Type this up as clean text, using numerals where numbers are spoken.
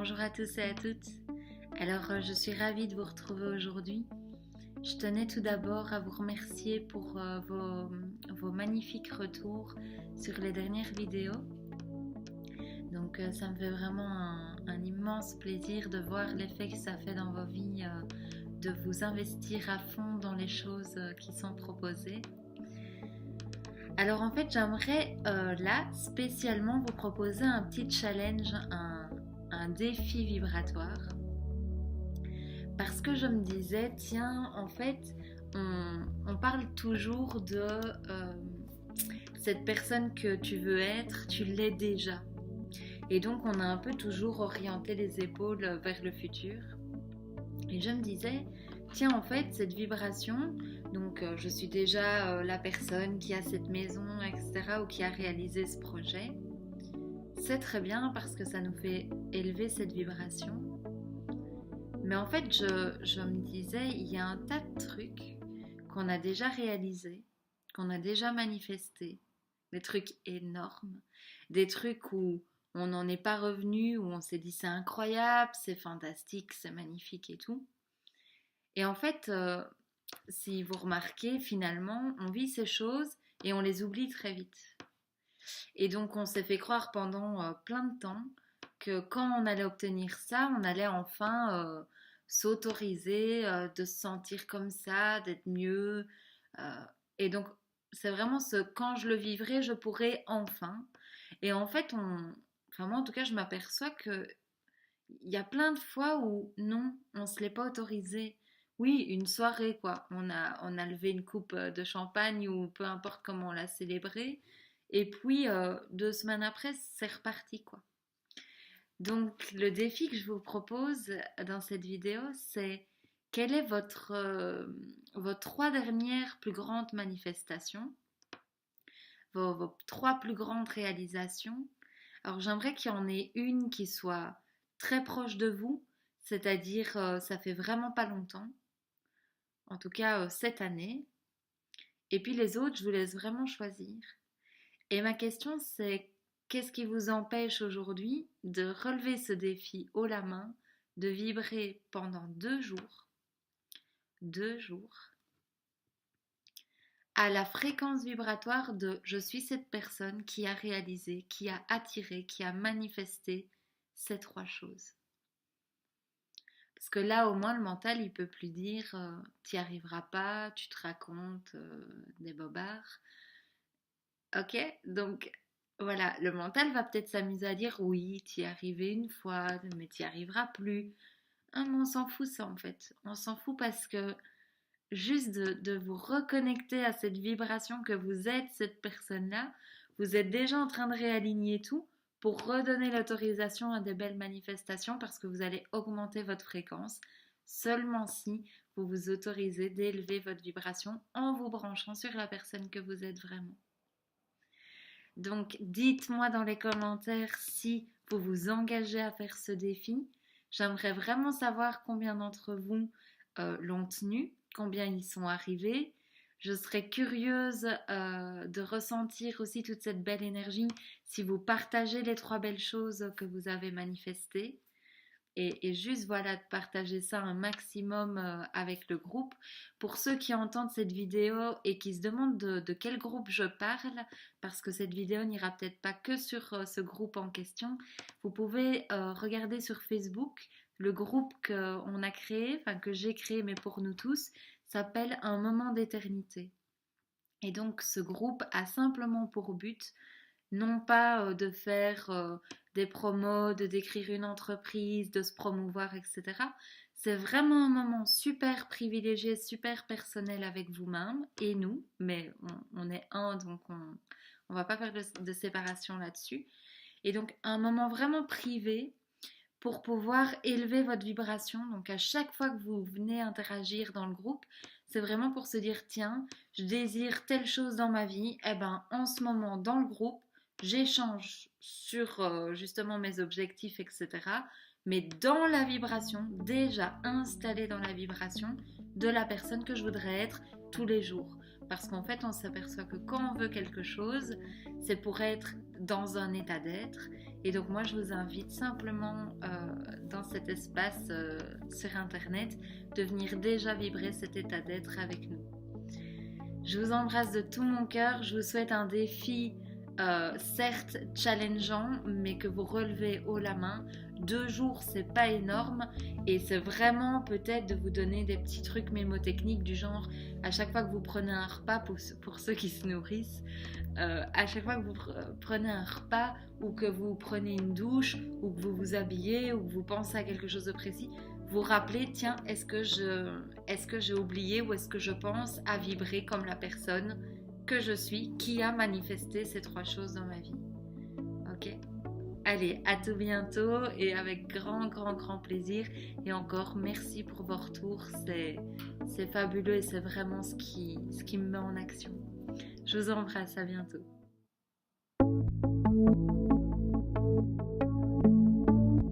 Bonjour à tous et à toutes. Alors, je suis ravie de vous retrouver aujourd'hui. Je tenais tout d'abord à vous remercier pour vos magnifiques retours sur les dernières vidéos. Donc, ça me fait vraiment un immense plaisir de voir l'effet que ça fait dans vos vies, de vous investir à fond dans les choses qui sont proposées. Alors en fait, j'aimerais là spécialement vous proposer un petit challenge, un défi vibratoire. Parce que je me disais, tiens, en fait, on parle toujours de cette personne que tu veux être, tu l'es déjà. Et donc on a un peu toujours orienté les épaules vers le futur. Et je me disais, tiens, en fait, cette vibration, donc je suis déjà la personne qui a cette maison, etc., ou qui a réalisé ce projet. C'est très bien parce que ça nous fait élever cette vibration. Mais en fait, je me disais, il y a un tas de trucs qu'on a déjà réalisés, qu'on a déjà manifestés, des trucs énormes, des trucs où on n'en est pas revenu, où on s'est dit c'est incroyable, c'est fantastique, c'est magnifique et tout. Et en fait, si vous remarquez, finalement, on vit ces choses et on les oublie très vite. Et donc, on s'est fait croire pendant plein de temps que quand on allait obtenir ça, on allait enfin s'autoriser de se sentir comme ça, d'être mieux. Et donc, c'est vraiment ce quand je le vivrai, je pourrai enfin. Et en fait, enfin moi en tout cas, je m'aperçois que il y a plein de fois où non, on se l'est pas autorisé. Oui, une soirée quoi. On a levé une coupe de champagne ou peu importe comment on l'a célébré. Et puis 2 semaines après, c'est reparti quoi. Donc le défi que je vous propose dans cette vidéo, c'est quelle est vos 3 dernières plus grandes manifestations, vos 3 plus grandes réalisations. Alors j'aimerais qu'il y en ait une qui soit très proche de vous, c'est-à-dire ça fait vraiment pas longtemps, en tout cas cette année. Et puis les autres, je vous laisse vraiment choisir. Et ma question c'est, qu'est-ce qui vous empêche aujourd'hui de relever ce défi haut la main, de vibrer pendant 2 jours, 2 jours, à la fréquence vibratoire de je suis cette personne qui a réalisé, qui a attiré, qui a manifesté ces 3 choses. Parce que là, au moins, le mental, il peut plus dire t'y arriveras pas, tu te racontes des bobards. Ok? Donc, voilà, le mental va peut-être s'amuser à dire oui, t'y es arrivé une fois, mais t'y arriveras plus. Ah, mais on s'en fout ça en fait. On s'en fout parce que juste de vous reconnecter à cette vibration que vous êtes cette personne-là, vous êtes déjà en train de réaligner tout pour redonner l'autorisation à des belles manifestations parce que vous allez augmenter votre fréquence seulement si vous vous autorisez d'élever votre vibration en vous branchant sur la personne que vous êtes vraiment. Donc dites-moi dans les commentaires si vous vous engagez à faire ce défi. J'aimerais vraiment savoir combien d'entre vous l'ont tenu, combien ils sont arrivés. Je serais curieuse de ressentir aussi toute cette belle énergie si vous partagez les 3 belles choses que vous avez manifestées. Et juste voilà, de partager ça un maximum avec le groupe. Pour ceux qui entendent cette vidéo et qui se demandent de quel groupe je parle, parce que cette vidéo n'ira peut-être pas que sur ce groupe en question, vous pouvez regarder sur Facebook le groupe qu'on a créé, enfin que j'ai créé mais pour nous tous, s'appelle Un moment d'éternité. Et donc ce groupe a simplement pour but non pas de faire des promos, de décrire une entreprise, de se promouvoir, etc. C'est vraiment un moment super privilégié, super personnel avec vous-même et nous, mais on est un, donc on va pas faire de séparation là-dessus. Et donc un moment vraiment privé pour pouvoir élever votre vibration. Donc à chaque fois que vous venez interagir dans le groupe, c'est vraiment pour se dire tiens, je désire telle chose dans ma vie, et ben en ce moment dans le groupe, j'échange sur justement mes objectifs, etc. Mais dans la vibration, déjà installée dans la vibration de la personne que je voudrais être tous les jours. Parce qu'en fait, on s'aperçoit que quand on veut quelque chose, c'est pour être dans un état d'être. Et donc moi, je vous invite simplement dans cet espace sur Internet de venir déjà vibrer cet état d'être avec nous. Je vous embrasse de tout mon cœur. Je vous souhaite un défi certes challengeant, mais que vous relevez haut la main. 2 jours, c'est pas énorme et c'est vraiment peut-être de vous donner des petits trucs mémotechniques du genre à chaque fois que vous prenez un repas, pour ceux qui se nourrissent, à chaque fois que vous prenez un repas ou que vous prenez une douche ou que vous vous habillez ou que vous pensez à quelque chose de précis, vous rappelez, tiens, est-ce que j'ai oublié ou est-ce que je pense à vibrer comme la personne que je suis qui a manifesté ces 3 choses dans ma vie. Ok ? Allez, à tout bientôt et avec grand plaisir. Et encore, merci pour vos retours. C'est fabuleux et c'est vraiment ce qui me met en action. Je vous embrasse, à bientôt.